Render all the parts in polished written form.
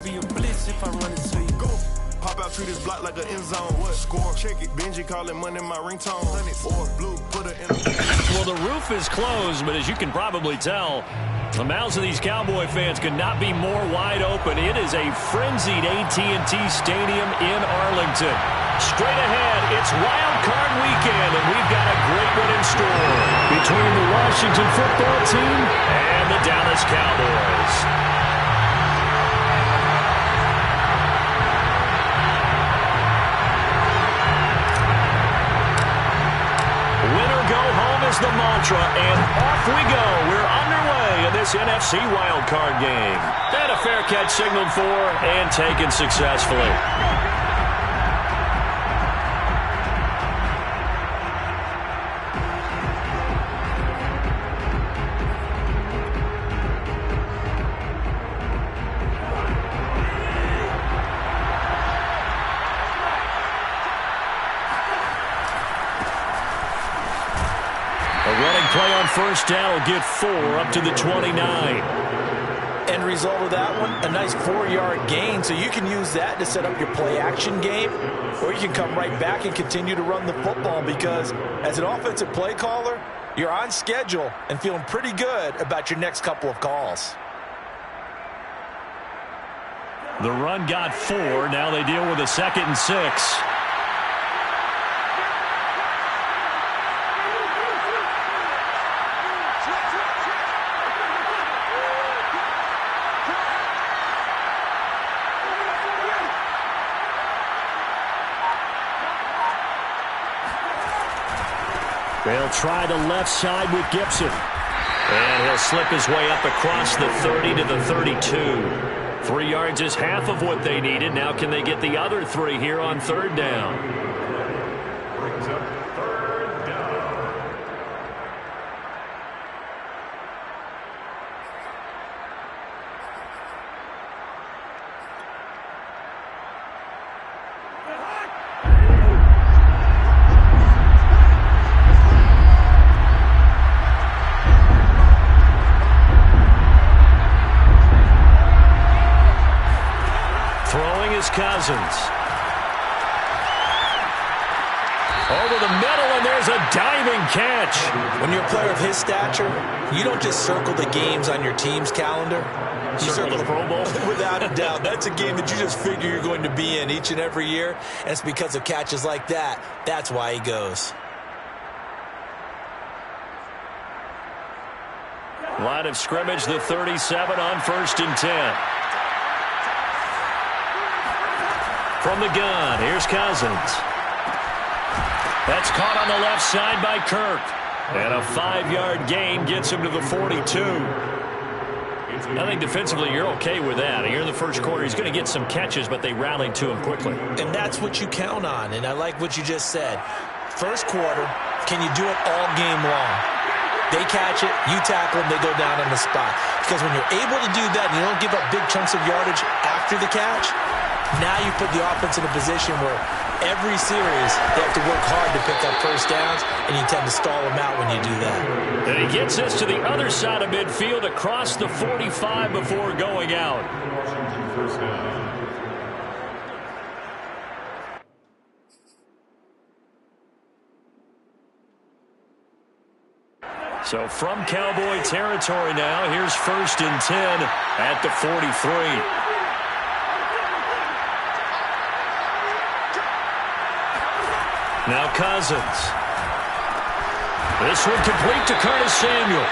Be a blitz if I run it to you. Go. Pop out to this block like an end zone. What? Score. Check it. Benji calling money my ringtone. Or blue. Put it in. Well, the roof is closed, but as you can probably tell, the mouths of these Cowboy fans could not be more wide open. It is a frenzied AT&T Stadium in Arlington. Straight ahead, it's Wild Card Weekend, and we've got a great one in store between the Washington football team and the Dallas Cowboys. Is the mantra, and off we go. We're underway in this NFC wildcard game. And a fair catch signaled for and taken successfully. Play on first down will get 4 up to the 29. End result of that one, a nice 4-yard gain, so you can use that to set up your play-action game, or you can come right back and continue to run the football because as an offensive play caller, you're on schedule and feeling pretty good about your next couple of calls. The run got 4. Now they deal with a 2nd and 6. They'll try the left side with Gibson. And he'll slip his way up across the 30 to the 32. 3 yards is half of what they needed. Now can they get the other 3 here on 3rd down? Brings up 3rd down. Cousins. Over the middle, and there's a diving catch. When you're a player of his stature, you don't just circle the games on your team's calendar. You circle the Pro Bowl? Without a doubt. That's a game that you just figure you're going to be in each and every year, and it's because of catches like that. That's why he goes. Line of scrimmage, the 37 on 1st and 10. From the gun, here's Cousins. That's caught on the left side by Kirk. And a 5-yard gain gets him to the 42. I think defensively you're okay with that. Here in the first quarter, he's going to get some catches, but they rallied to him quickly. And that's what you count on, and I like what you just said. First quarter, can you do it all game long? They catch it, you tackle them, they go down on the spot. Because when you're able to do that and you don't give up big chunks of yardage after the catch, now you put the offense in a position where every series they have to work hard to pick up first downs, and you tend to stall them out when you do that. And he gets us to the other side of midfield across the 45 before going out. First down. So from Cowboy territory now, here's 1st and 10 at the 43. Now Cousins. This one complete to Curtis Samuel.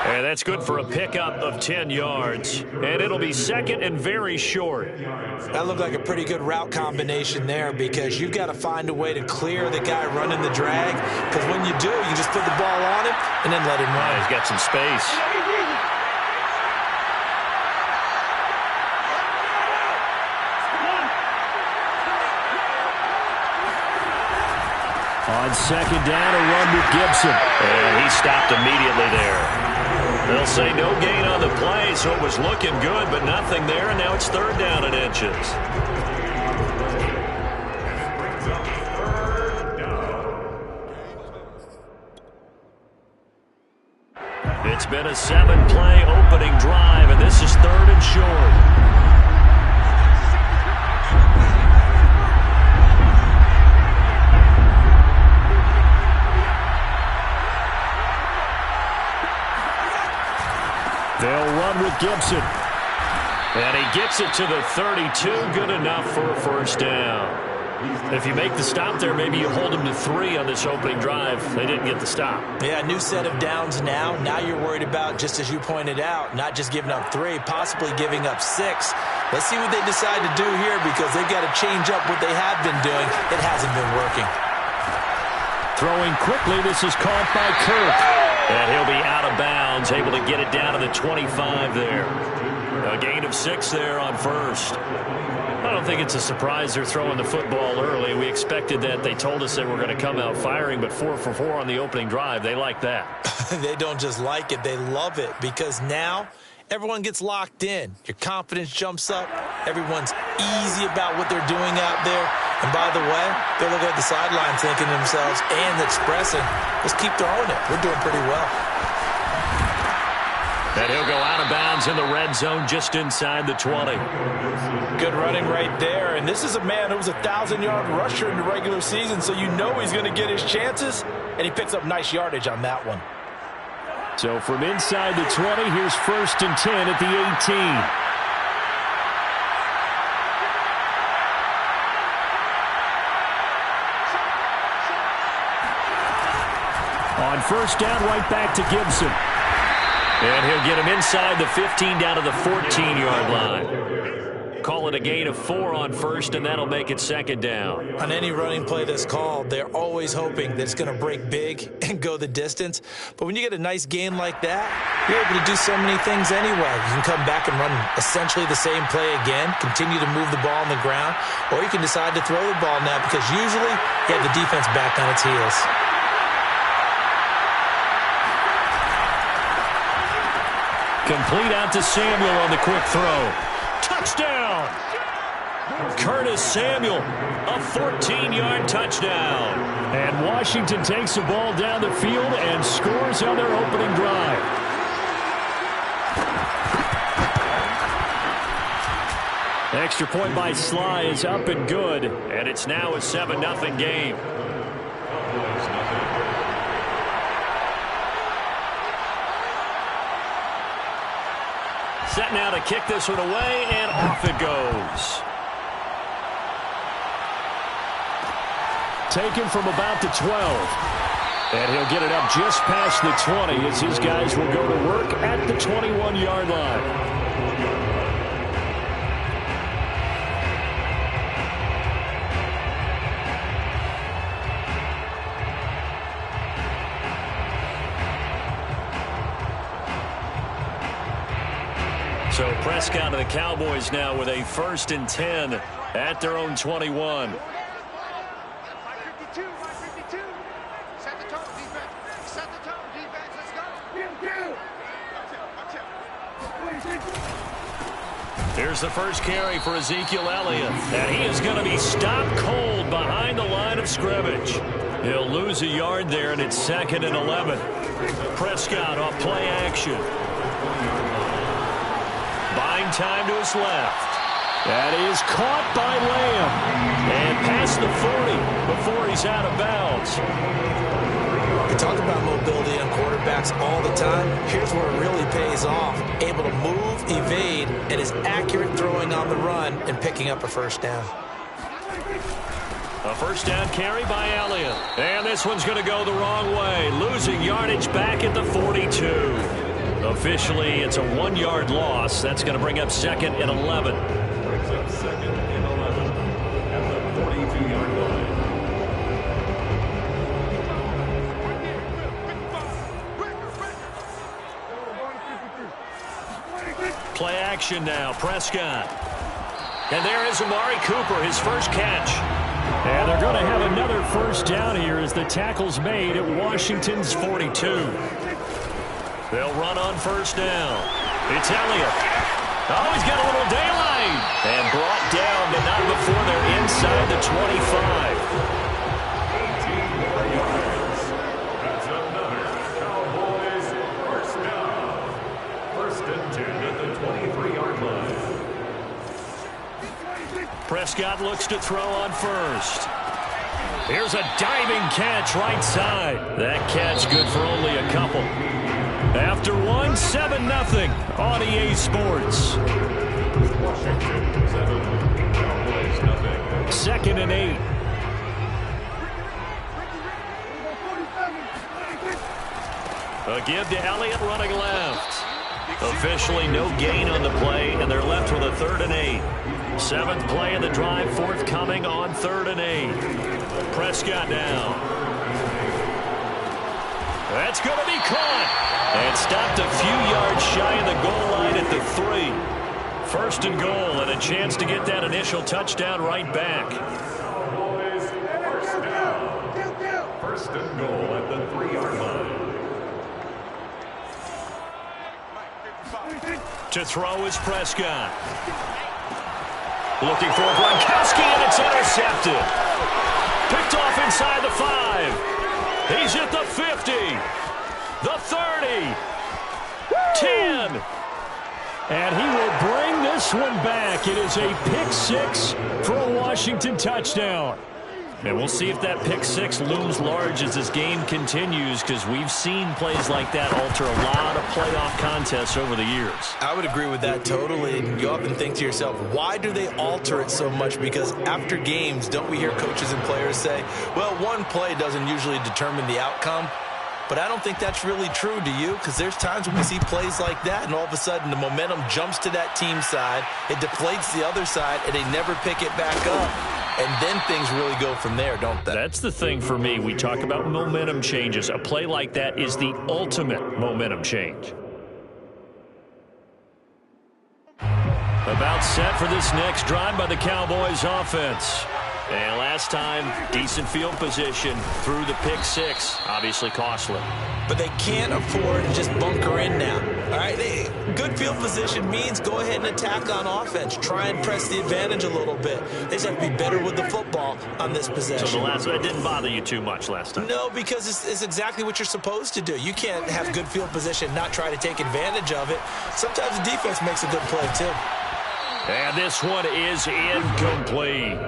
And that's good for a pickup of 10 yards. And it'll be 2nd and very short. That looked like a pretty good route combination there because you've got to find a way to clear the guy running the drag. Because when you do, you just put the ball on him and then let him run. He's got some space. On 2nd down, a run with Gibson. And he stopped immediately there. They'll say no gain on the play, so it was looking good, but nothing there, and now it's 3rd down and inches. It's been a 7-play opening drive, and this is 3rd and short. Gibson. And he gets it to the 32. Good enough for a first down. If you make the stop there, maybe you hold them to 3 on this opening drive. They didn't get the stop. Yeah, new set of downs now. Now you're worried about, just as you pointed out, not just giving up 3, possibly giving up 6. Let's see what they decide to do here because they've got to change up what they have been doing. It hasn't been working. Throwing quickly, this is caught by Kirk. And he'll be out of bounds, able to get it down to the 25 there. A gain of 6 there on first. I don't think it's a surprise they're throwing the football early. We expected that. They told us they were going to come out firing, but 4 for 4 on the opening drive. They like that. They don't just like it. They love it because now everyone gets locked in. Your confidence jumps up. Everyone's easy about what they're doing out there. And by the way, they're looking at the sideline thinking to themselves and expressing, let's keep throwing it. We're doing pretty well. And he'll go out of bounds in the red zone just inside the 20. Good running right there. And this is a man who was a 1,000-yard rusher in the regular season, so you know he's going to get his chances. And he picks up nice yardage on that one. So from inside the 20, here's 1st and 10 at the 18. On first down, right back to Gibson. And he'll get him inside the 15 down to the 14-yard line. Call it a gain of 4 on first, and that'll make it 2nd down. On any running play that's called, they're always hoping that it's going to break big and go the distance. But when you get a nice gain like that, you're able to do so many things anyway. You can come back and run essentially the same play again, continue to move the ball on the ground, or you can decide to throw the ball now because usually you have the defense back on its heels. Complete out to Samuel on the quick throw. Touchdown! Curtis Samuel, a 14-yard touchdown. And Washington takes the ball down the field and scores on their opening drive. Extra point by Sly is up and good, and it's now a 7-0 game. Set now to kick this one away, and off it goes. Taken from about the 12. And he'll get it up just past the 20 as his guys will go to work at the 21-yard line. So Prescott and the Cowboys now with a 1st and 10 at their own 21. Set the tone, defense. Set the tone, defense. Let's go. Here's the first carry for Ezekiel Elliott. And he is going to be stopped cold behind the line of scrimmage. He'll lose a yard there, and it's 2nd and 11. Prescott off play action. Buying time to his left. That is caught by Lamb. And past the 40 before he's out of bounds. We talk about mobility on quarterbacks all the time. Here's where it really pays off. Able to move, evade, and is accurate throwing on the run and picking up a first down. A first down carry by Elliott. And this one's going to go the wrong way. Losing yardage back at the 42. Officially, it's a 1-yard loss. That's going to bring up 2nd and 11. Brings up 2nd and 11 at the 42-yard line. Play action now, Prescott. And there is Amari Cooper, his first catch. And they're going to have another first down here as the tackle's made at Washington's 42. They'll run on first down. It's Elliott. Oh, he's got a little daylight. And brought down, but not before they're inside the 25. 18 yards. That's another Cowboys first down. 1st and 10 at the 23-yard line. Prescott looks to throw on first. Here's a diving catch right side. That catch good for only a couple. After one, 7-0 on EA Sports. Washington 7, Cowboys nothing. 2nd and 8. A give to Elliott running left. Officially no gain on the play, and they're left with a 3rd and 8. 7th play of the drive, forthcoming on 3rd and 8. Prescott down. That's going to be caught. And stopped a few yards shy of the goal line at the 3. 1st and goal, and a chance to get that initial touchdown right back. Cowboys first down. 1st and goal at the 3-yard line. To throw is Prescott. Looking for Gronkowski, and it's intercepted. Picked off inside the 5. He's at the 50. The 30. 10. And he will bring this one back. It is a pick 6 for a Washington touchdown. And we'll see if that pick 6 looms large as this game continues, because we've seen plays like that alter a lot of playoff contests over the years. I would agree with that totally. And you often think to yourself, why do they alter it so much? Because after games, don't we hear coaches and players say, well, one play doesn't usually determine the outcome. But I don't think that's really true, do you? Because there's times when we see plays like that, and all of a sudden the momentum jumps to that team side, it deflates the other side, and they never pick it back up. And then things really go from there, don't they? That's the thing for me. We talk about momentum changes. A play like that is the ultimate momentum change. About set for this next drive by the Cowboys offense. And last time, decent field position through the pick 6. Obviously costly. But they can't afford to just bunker in now. All right, good field position means go ahead and attack on offense. Try and press the advantage a little bit. They just have to be better with the football on this possession. So that didn't bother you too much last time? No, because it's exactly what you're supposed to do. You can't have good field position, not try to take advantage of it. Sometimes the defense makes a good play, too. And this one is incomplete.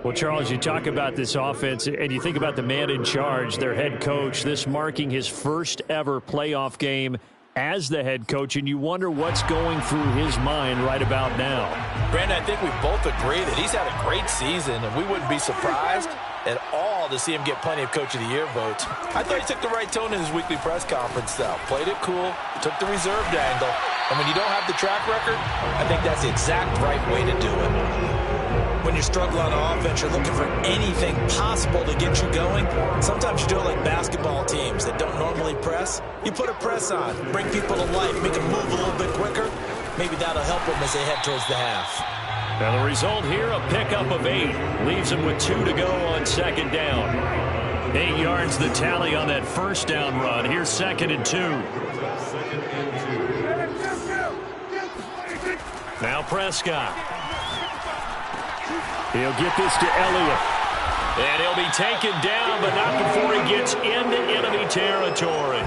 Well, Charles, you talk about this offense, and you think about the man in charge, their head coach, this marking his first ever playoff game as the head coach, and you wonder what's going through his mind right about now. Brandon, I think we both agree that he's had a great season, and we wouldn't be surprised at all to see him get plenty of Coach of the Year votes. I thought he took the right tone in his weekly press conference, though. Played it cool, took the reserved angle, and when you don't have the track record, I think that's the exact right way to do it. When you're struggling on offense, you're looking for anything possible to get you going. Sometimes you do it like basketball teams that don't normally press. You put a press on, bring people to life, make them move a little bit quicker. Maybe that'll help them as they head towards the half. Now the result here, a pickup of 8. Leaves them with 2 to go on 2nd down. 8 yards the tally on that first down run. Here's 2nd and 2. Now Prescott. He'll get this to Elliott. And he'll be taken down, but not before he gets into enemy territory.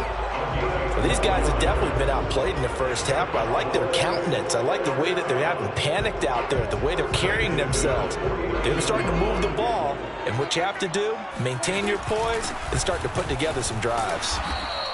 Well, these guys have definitely been outplayed in the first half, but I like their countenance. I like the way that they're having panicked out there, the way they're carrying themselves. They're starting to move the ball, and what you have to do, maintain your poise and start to put together some drives.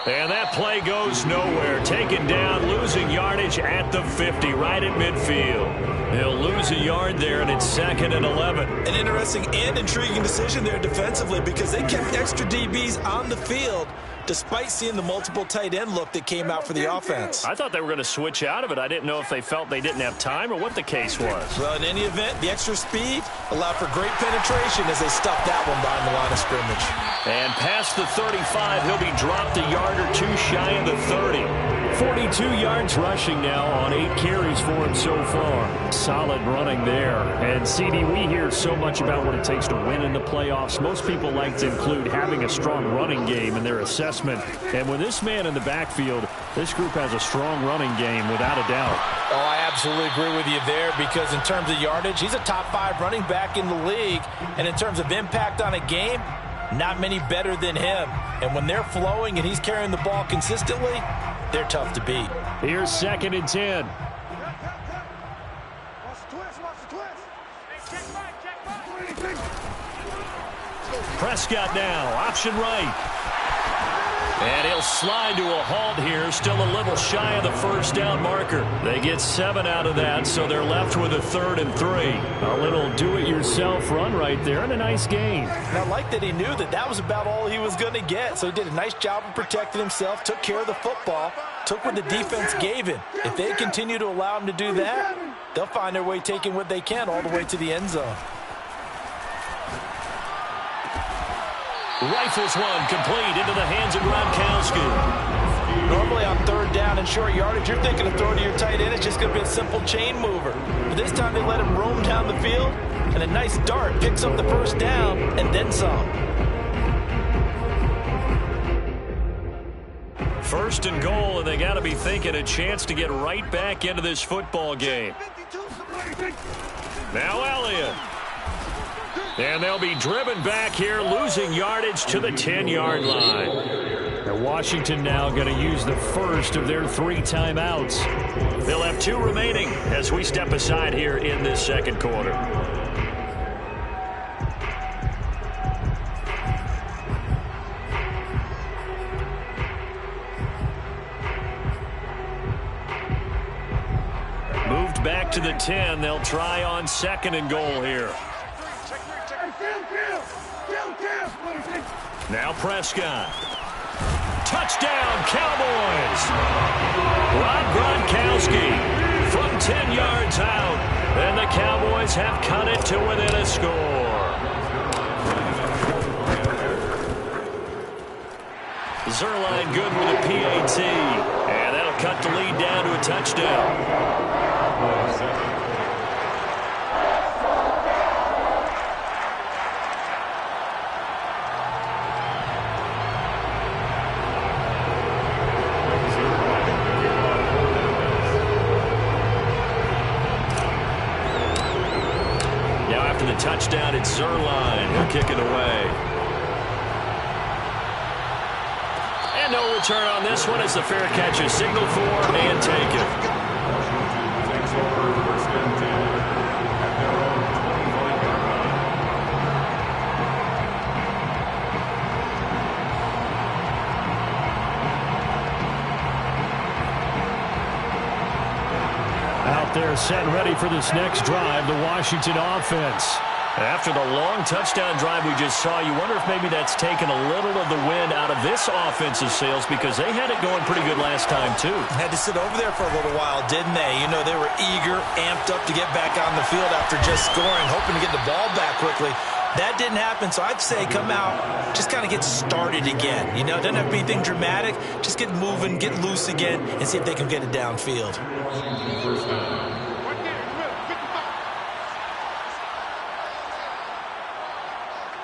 And that play goes nowhere. Taken down, losing yardage at the 50, right at midfield. He'll lose a yard there, and it's 2nd and 11. An interesting and intriguing decision there defensively, because they kept extra DBs on the field despite seeing the multiple tight end look that came out for the offense. I thought they were going to switch out of it. I didn't know if they felt they didn't have time or what the case was. Well, in any event, the extra speed allowed for great penetration as they stuffed that one behind the line of scrimmage. And past the 35, he'll be dropped a yard or 2 shy of the 30. 42 yards rushing now on 8 carries for him so far. Solid running there. And, CD, we hear so much about what it takes to win in the playoffs. Most people like to include having a strong running game in their assessment. And with this man in the backfield, this group has a strong running game without a doubt. Oh, I absolutely agree with you there, because in terms of yardage, he's a top 5 running back in the league. And in terms of impact on a game, not many better than him. And when they're flowing and he's carrying the ball consistently, they're tough to beat. Here's 2nd and 10. Prescott now, option right. And he'll slide to a halt here, still a little shy of the first down marker. They get 7 out of that, so they're left with a 3rd and 3. A little do-it-yourself run right there, and a nice gain. And I like that he knew that that was about all he was going to get, so he did a nice job of protecting himself, took care of the football, took what the defense gave him. If they continue to allow him to do that, they'll find their way taking what they can all the way to the end zone. Rifles one complete into the hands of Gronkowski. Normally on 3rd down and short yardage, you're thinking of throwing to your tight end. It's just going to be a simple chain mover. But this time they let him roam down the field, and a nice dart picks up the first down and then some. 1st and goal, and they got to be thinking a chance to get right back into this football game. Now Elliott. And they'll be driven back here, losing yardage to the 10-yard line. Now Washington now going to use the first of their 3 timeouts. They'll have 2 remaining as we step aside here in this second quarter. Moved back to the 10. They'll try on 2nd and goal here. Now Prescott. Touchdown, Cowboys. Rob Gronkowski from 10 yards out. And the Cowboys have cut it to within a score. Zuerlein good with a PAT. And that'll cut the lead down to a touchdown. Touchdown, it's Zuerlein. He'll kick it away. And no return on this one as the fair catch is signaled for and taken. Out there set and ready for this next drive, the Washington offense. After the long touchdown drive we just saw, you wonder if maybe that's taken a little of the wind out of this offensive sails because they had it going pretty good last time, too. Had to sit over there for a little while, didn't they? You know, they were eager, amped up to get back on the field after just scoring, hoping to get the ball back quickly. That didn't happen, so I'd say come out, just kind of get started again. You know, it doesn't have to be anything dramatic. Just get moving, get loose again, and see if they can get it downfield.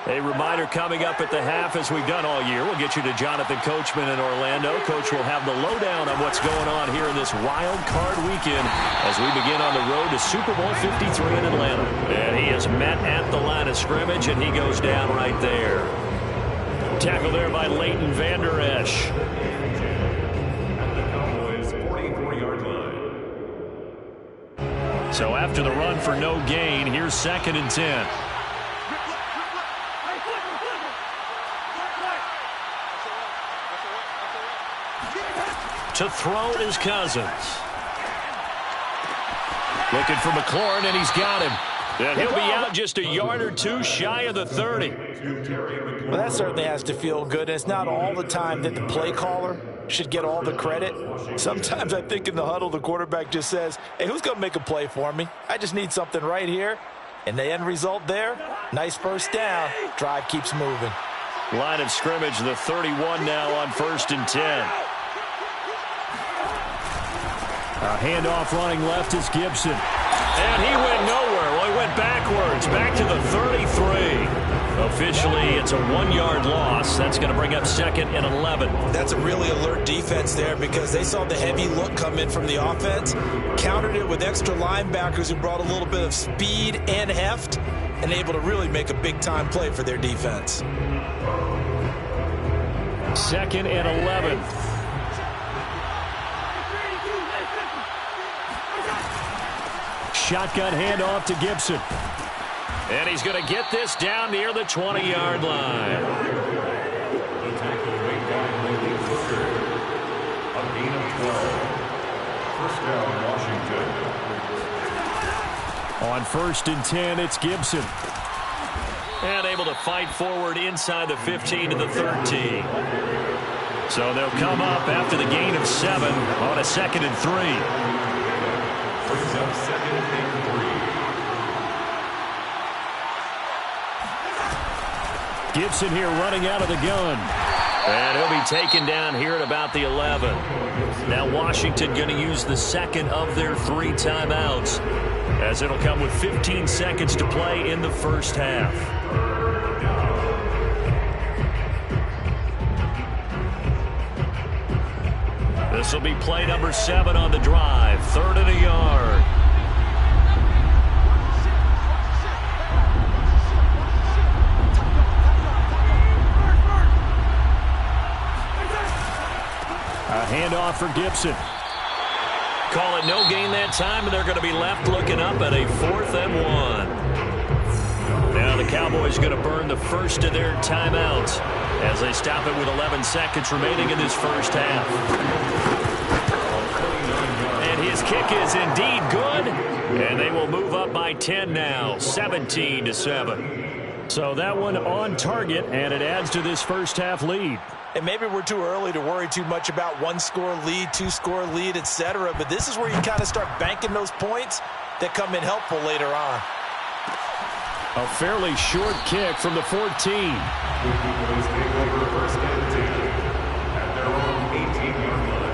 A reminder coming up at the half, as we've done all year. We'll get you to Jonathan Coachman in Orlando. Coach will have the lowdown on what's going on here in this wild card weekend as we begin on the road to Super Bowl 53 in Atlanta. And he is met at the line of scrimmage, and he goes down right there. Tackle there by Leighton Vander Esch. At the Cowboys' 44-yard line. So after the run for no gain, here's 2nd and 10. To throw is Cousins. Looking for McLaurin, and he's got him. And he'll be out just a yard or 2 shy of the 30. Well, that certainly has to feel good. It's not all the time that the play caller should get all the credit. Sometimes I think in the huddle, the quarterback just says, hey, who's going to make a play for me? I just need something right here. And the end result there, nice first down. Drive keeps moving. Line of scrimmage, the 31 now on 1st and 10. A handoff running left is Gibson. And he went nowhere. Well, he went backwards, back to the 33. Officially, it's a 1-yard loss. That's going to bring up 2nd and 11. That's a really alert defense there because they saw the heavy look come in from the offense, countered it with extra linebackers who brought a little bit of speed and heft, and able to really make a big-time play for their defense. 2nd and 11. Shotgun handoff to Gibson. And he's going to get this down near the 20-yard line. First down, Washington. On 1st and 10, it's Gibson. And able to fight forward inside the 15 to the 13. So they'll come up after the gain of 7 on a 2nd and 3. Brings up 2nd and 3. Gibson here running out of the gun. And he'll be taken down here at about the 11. Now Washington going to use the second of their 3 timeouts, as it'll come with 15 seconds to play in the first half. This will be play number 7 on the drive. 3rd and a yard. A handoff for Gibson. Call it no gain that time, and they're going to be left looking up at a 4th and 1. Now the Cowboys are going to burn the first of their timeouts as they stop it with 11 seconds remaining in this first half. And his kick is indeed good, and they will move up by 10 now, 17-7. So that one on target, and it adds to this first half lead. And maybe we're too early to worry too much about 1-score lead, 2-score lead, etc. But this is where you kind of start banking those points that come in helpful later on. A fairly short kick from the 14. Boys take over 1st and 10 at their own 18-yard line.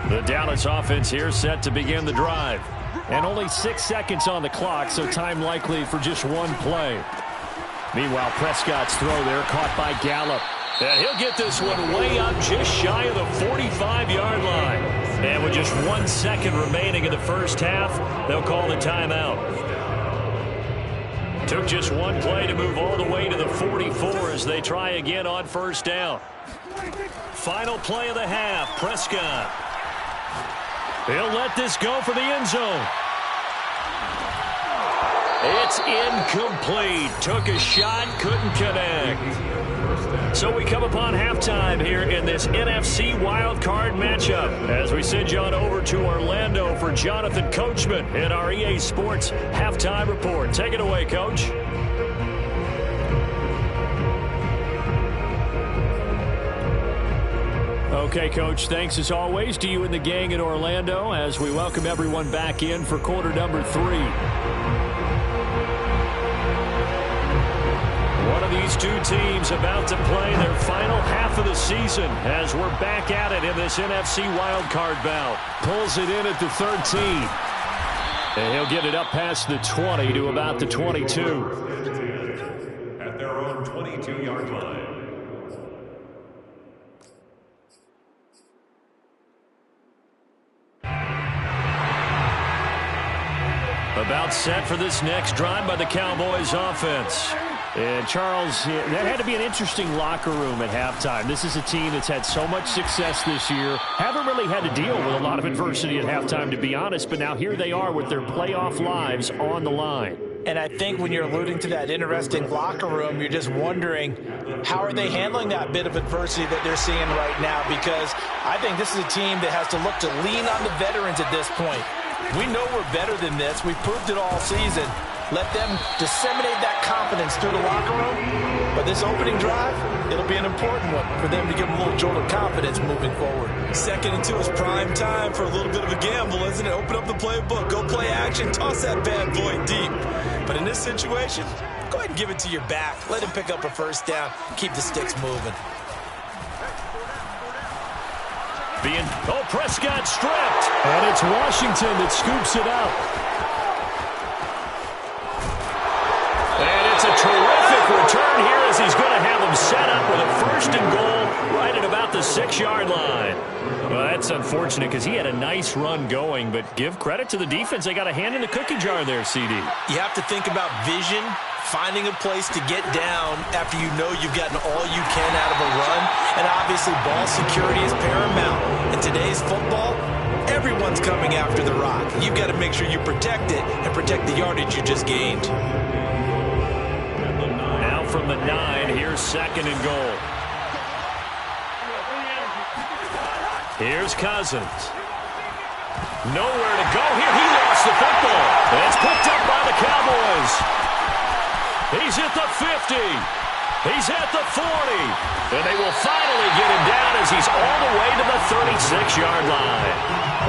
The Dallas offense here set to begin the drive. And only 6 seconds on the clock, so time likely for just one play. Meanwhile, Prescott's throw there caught by Gallup. And he'll get this one way up just shy of the 45-yard line. And with just 1 second remaining in the first half, they'll call the timeout. Took just one play to move all the way to the 44 as they try again on first down. Final play of the half, Prescott. He'll let this go for the end zone. It's incomplete. Took a shot, couldn't connect. So we come upon halftime here in this NFC wildcard matchup as we send you on over to Orlando for Jonathan Coachman in our EA Sports Halftime Report. Take it away, Coach. Okay, Coach, thanks as always to you and the gang in Orlando as we welcome everyone back in for quarter number 3. One of these two teams about to play their final half of the season as we're back at it in this NFC wildcard bout. Pulls it in at the 13. And he'll get it up past the 20 to about the 22. At their own 22-yard line. About set for this next drive by the Cowboys offense. And Charles, that had to be an interesting locker room at halftime. This is a team that's had so much success this year. Haven't really had to deal with a lot of adversity at halftime, to be honest. But now here they are with their playoff lives on the line. And I think when you're alluding to that interesting locker room, you're just wondering, how are they handling that bit of adversity that they're seeing right now? Because I think this is a team that has to look to lean on the veterans at this point. We know we're better than this. We've proved it all season. Let them disseminate that confidence through the locker room. But this opening drive, it'll be an important one for them to give them a little jolt of confidence moving forward. 2nd and 2 is prime time for a little bit of a gamble, isn't it? Open up the playbook, go play action, toss that bad boy deep. But in this situation, go ahead and give it to your back. Let him pick up a first down. Keep the sticks moving. Prescott stripped. And it's Washington that scoops it up. And it's a terrific return here as he's going to have them set up with a 1st and goal right at about the 6-yard line. Well, that's unfortunate because he had a nice run going, but give credit to the defense. They got a hand in the cookie jar there, CD. You have to think about vision, finding a place to get down after you know you've gotten all you can out of a run, and obviously ball security is paramount. In today's football, everyone's coming after the rock. You've got to make sure you protect it and protect the yardage you just gained. Now from the 9, here's 2nd and goal. Here's Cousins. Nowhere to go here. He lost the football. And it's picked up by the Cowboys. He's at the 50. He's at the 40. And they will finally get him down as he's all the way to the 36-yard line.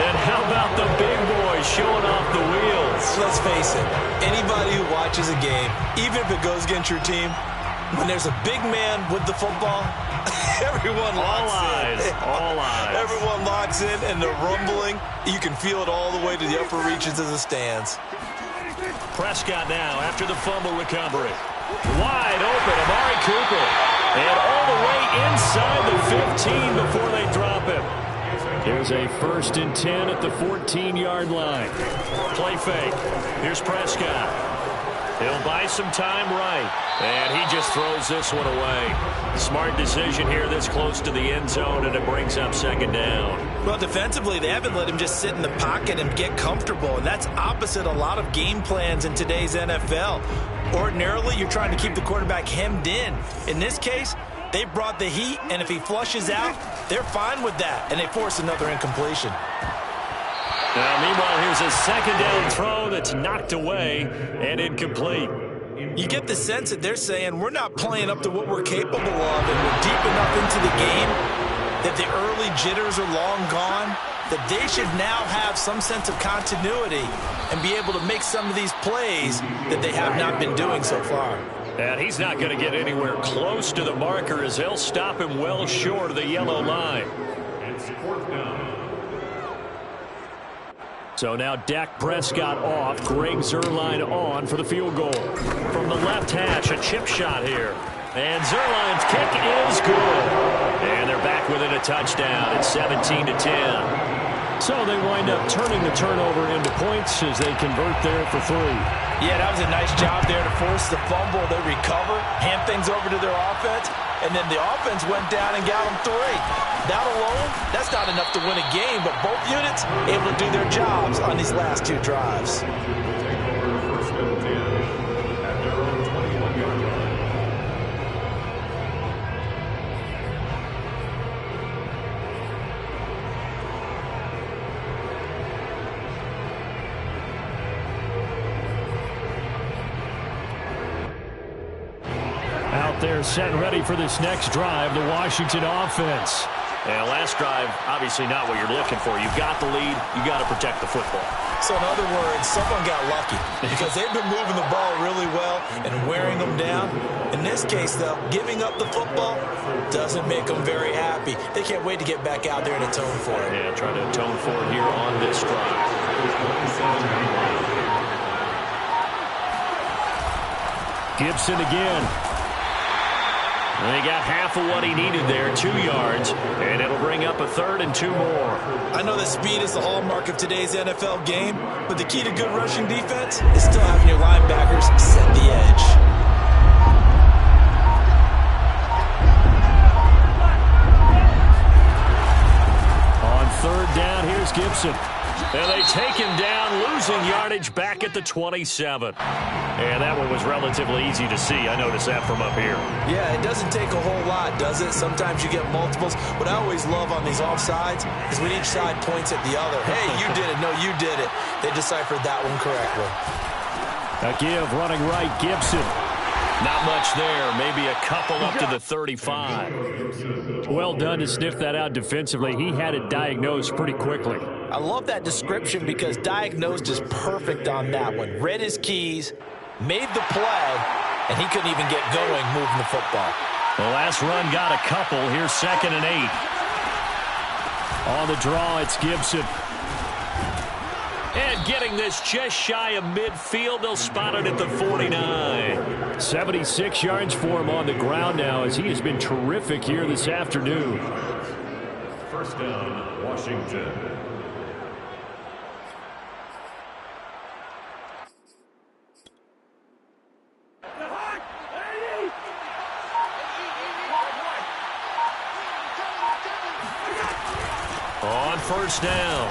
And how about the big boys showing off the wheels? Let's face it, anybody who watches a game, even if it goes against your team, when there's a big man with the football, everyone locks in. All eyes. Everyone locks in, and the rumbling, you can feel it all the way to the upper reaches of the stands. Prescott now after the fumble recovery. Wide open, Amari Cooper. And all the way inside the 15 before they drop him. Here's a 1st and 10 at the 14-yard line. Play fake. Here's Prescott. He'll buy some time right. And he just throws this one away. Smart decision here this close to the end zone, and it brings up 2nd down. Well, defensively, they haven't let him just sit in the pocket and get comfortable, and that's opposite a lot of game plans in today's NFL. Ordinarily, you're trying to keep the quarterback hemmed in. In this case, they brought the heat, and if he flushes out, they're fine with that, and they force another incompletion. Now, meanwhile, here's a 2nd down throw that's knocked away and incomplete. You get the sense that they're saying we're not playing up to what we're capable of, and we're deep enough into the game that the early jitters are long gone, that they should now have some sense of continuity and be able to make some of these plays that they have not been doing so far. And he's not going to get anywhere close to the marker as they'll stop him well short of the yellow line. It's 4th down. So now Dak Prescott off, Greg Zuerlein on for the field goal. From the left hash, a chip shot here. And Zuerlein's kick is good. And they're back within a touchdown. It's 17-10. So they wind up turning the turnover into points as they convert there for 3. Yeah, that was a nice job there to force the fumble. They recover, hand things over to their offense, and then the offense went down and got them 3. That alone, that's not enough to win a game, but both units able to do their jobs on these last 2 drives. Take over 1st and 10 at their own 21-yard line. They're set and ready for this next drive, the Washington offense. And last drive, obviously not what you're looking for. You've got the lead. You got to protect the football. So in other words, someone got lucky because they've been moving the ball really well and wearing them down. In this case, though, giving up the football doesn't make them very happy. They can't wait to get back out there and atone for it. Yeah, trying to atone for it here on this drive. Gibson again. And he got half of what he needed there, 2 yards, and it'll bring up a 3rd and 2 more. I know that speed is the hallmark of today's NFL game, but the key to good rushing defense is still having your linebackers set the edge. On 3rd down, here's Gibson. And they take him down, losing yardage back at the 27. And that one was relatively easy to see. I noticed that from up here. Yeah, it doesn't take a whole lot, does it? Sometimes you get multiples. What I always love on these offsides is when each side points at the other. Hey, you did it. No, you did it. They deciphered that one correctly. A give running right, Gibson. Not much there. Maybe a couple up to the 35. Well done to sniff that out defensively. He had it diagnosed pretty quickly. I love that description because diagnosed is perfect on that one. Read his keys, made the play, and he couldn't even get going moving the football. The last run got a couple. Here's 2nd and 8. On the draw, it's Gibson. And They're getting this just shy of midfield. They'll spot it at the 49. 76 yards for him on the ground now as he has been terrific here this afternoon. First down, Washington. On first down,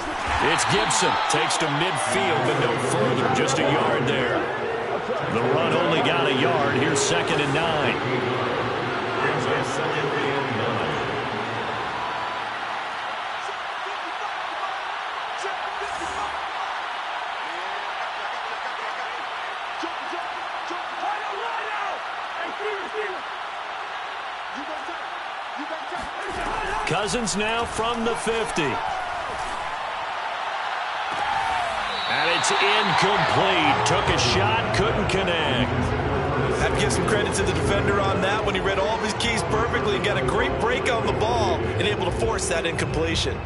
it's Gibson. Takes to midfield, but no further. Just a yard there. The run only got a yard. Here's 2nd and 9. Here's a 2nd and 9. Cousins now from the 50. And it's incomplete. Took a shot, couldn't connect. I have to give some credit to the defender on that when he read all of his keys perfectly and got a great break on the ball and able to force that incompletion.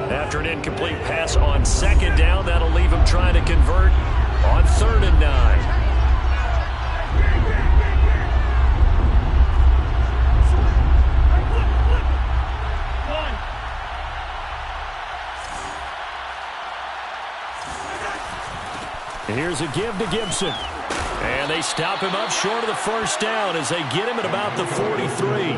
After an incomplete pass on 2nd down, that'll leave him trying to convert on 3rd and 9. Here's a give to Gibson. And they stop him up short of the first down as they get him at about the 43.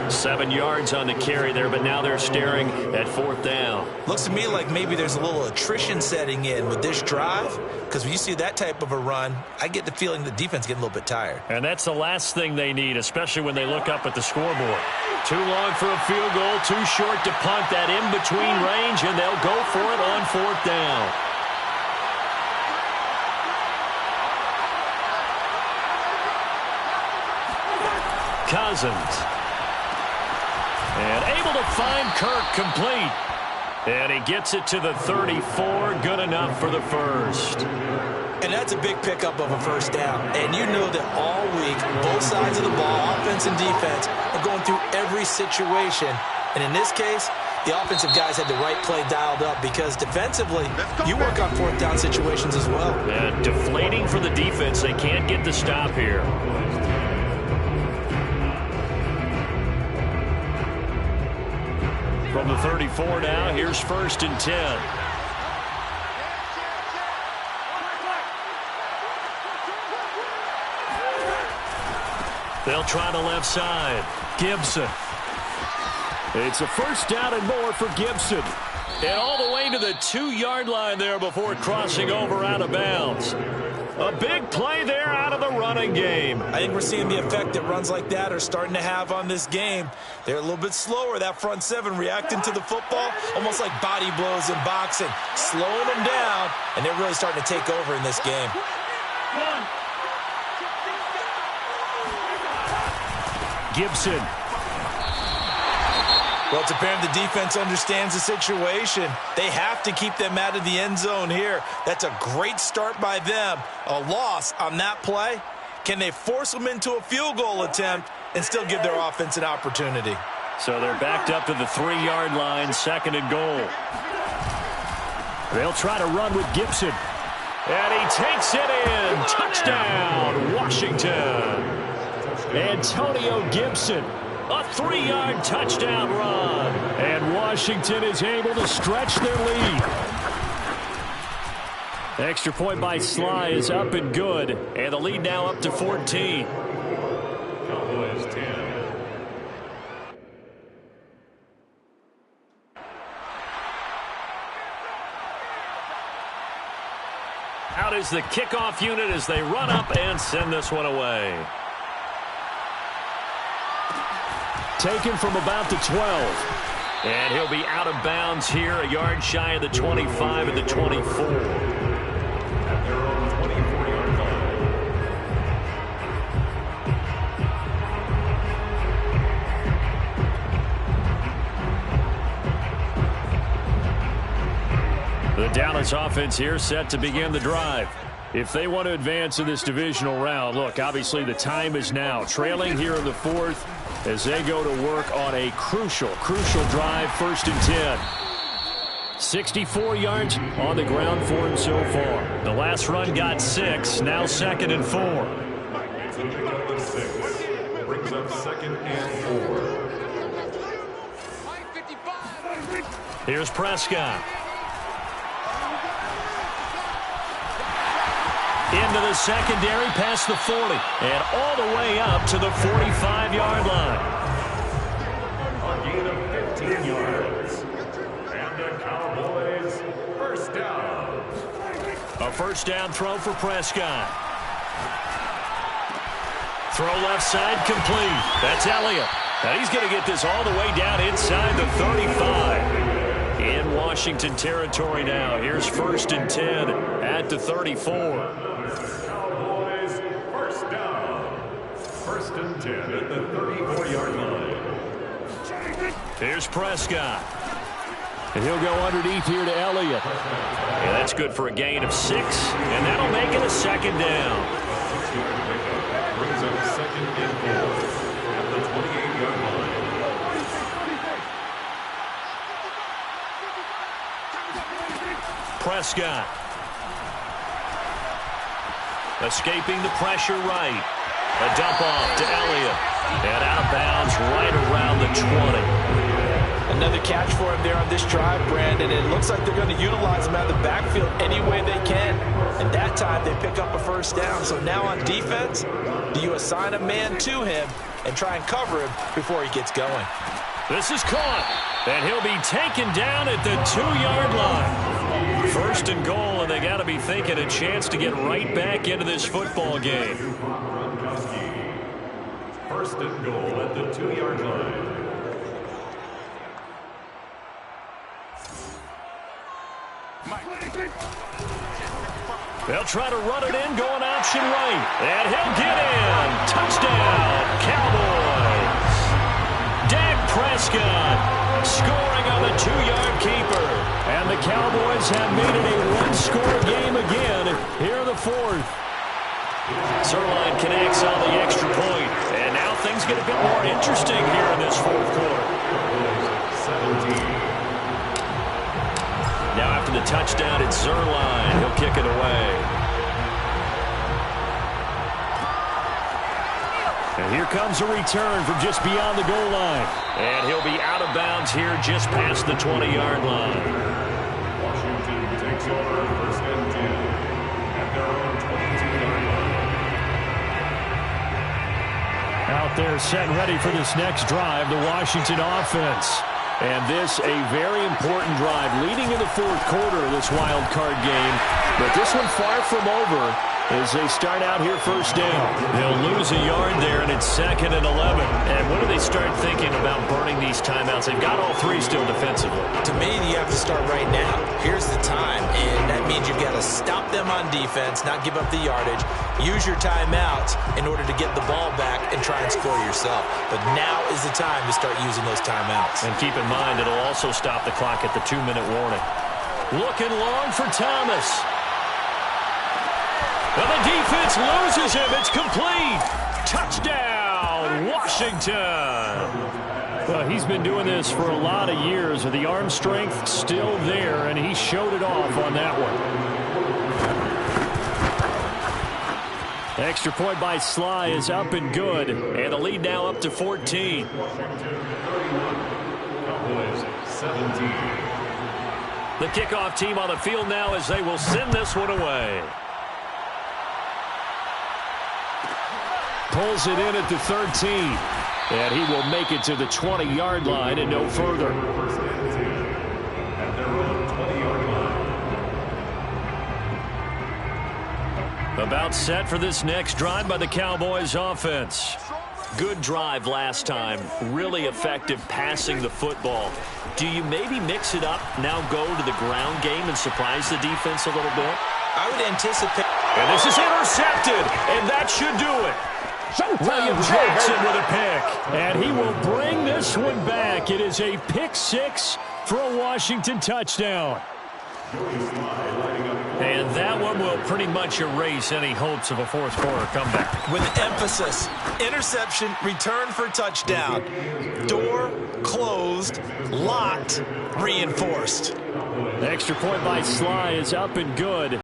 7 yards on the carry there, but now they're staring at 4th down. Looks to me like maybe there's a little attrition setting in with this drive, because when you see that type of a run, I get the feeling the defense getting a little bit tired. And that's the last thing they need, especially when they look up at the scoreboard. Too long for a field goal, too short to punt that in-between range, and they'll go for it on 4th down. Cousins. And able to find Kirk complete. And he gets it to the 34. Good enough for the first. And that's a big pickup of a first down. And you know that all week, both sides of the ball, offense and defense, are going through every situation. And in this case, the offensive guys had the right play dialed up because defensively, you work on 4th down situations as well. And deflating for the defense. They can't get the stop here. From the 34 now, here's 1st and 10. They'll try the left side. Gibson. It's a first down and more for Gibson. And all the way to the 2-yard line there before crossing over out of bounds. A big play there out of the running game. I think we're seeing the effect that runs like that are starting to have on this game. They're a little bit slower, that front 7, reacting to the football, almost like body blows in boxing, slowing them down, and they're really starting to take over in this game. Gibson. Well, it's apparent the defense understands the situation. They have to keep them out of the end zone here. That's a great start by them. A loss on that play. Can they force them into a field goal attempt and still give their offense an opportunity? So they're backed up to the 3-yard line, 2nd and goal. They'll try to run with Gibson. And he takes it in. Touchdown, Washington. Antonio Gibson. A 3-yard touchdown run. And Washington is able to stretch their lead. The extra point by Sly is up and good. And the lead now up to 14. Cowboys 10. Out is the kickoff unit as they run up and send this one away. Taken from about the 12. And he'll be out of bounds here, a yard shy of the 25 at the 24. At their own 24-yard line. The Dallas offense here set to begin the drive. If they want to advance in this divisional round, look, obviously the time is now. Trailing here in the 4th as they go to work on a crucial drive, 1st and 10. 64 yards on the ground for him so far. The last run got 6, now 2nd and 4. It's a pickup of 6. Brings up 2nd and 4. Here's Prescott. Into the secondary, past the 40, and all the way up to the 45-yard line. A gain of 15 yards. And the Cowboys first down. A first down throw for Prescott. Throw left side, complete. That's Elliott. Now he's going to get this all the way down inside the 35. In Washington territory now. Here's 1st and 10 at the 34. Cowboys first down. 1st and 10 at the 34-yard line. Here's Prescott. And he'll go underneath here to Elliott. And that's good for a gain of 6. And that'll make it a 2nd down. Brings up 2nd and 4 at the 28-yard line. Prescott. Escaping the pressure right. A dump off to Elliott. And out of bounds right around the 20. Another catch for him there on this drive, Brandon. It looks like they're going to utilize him out of the backfield any way they can. And that time they pick up a first down. So now on defense, do you assign a man to him and try and cover him before he gets going? This is caught. And he'll be taken down at the 2-yard line. 1st and goal, and they got to be thinking a chance to get right back into this football game. 1st and goal at the 2-yard line. They'll try to run it in, going option right. And he'll get in. Touchdown, Cowboys. Dak Prescott scoring on the 2-yard keeper. And the Cowboys have made it a one-score game again here in the 4th. Zuerlein connects on the extra point. And now things get a bit more interesting here in this 4th quarter. 17. Now after the touchdown, it's Zuerlein. He'll kick it away. And here comes a return from just beyond the goal line. And he'll be out of bounds here just past the 20-yard line. Washington takes over 1st and 10 at their own 22-yard line. Out there set and ready for this next drive, the Washington offense. And this a very important drive leading in the 4th quarter of this wild card game. But this one far from over as they start out here first down. They'll lose a yard there, and it's 2nd and 11. And when do they start thinking about burning these timeouts? They've got all 3 still defensively. To me, you have to start right now. Here's the time, and that means you've got to stop them on defense, not give up the yardage. Use your timeouts in order to get the ball back and try and score yourself. But now is the time to start using those timeouts. And keep in mind, it'll also stop the clock at the 2-minute warning. Looking long for Thomas. Well, the defense loses him. It's complete. Touchdown, Washington. Well, he's been doing this for a lot of years. The arm strength still there, and he showed it off on that one. Extra point by Sly is up and good. And the lead now up to 14. Cowboys 17. The kickoff team on the field now as they will send this one away. Pulls it in at the 13. And he will make it to the 20-yard line and no further. At their own 20-yard line. About set for this next drive by the Cowboys offense. Good drive last time. Really effective passing the football. Do you maybe mix it up, now go to the ground game and surprise the defense a little bit? I would anticipate. And this is intercepted, and that should do it. William Jackson with a pick. And he will bring this one back. It is a pick 6 for a Washington touchdown. And that one will pretty much erase any hopes of a 4th quarter comeback. With emphasis, interception, return for touchdown. Door closed, locked, reinforced. The extra point by Sly is up and good.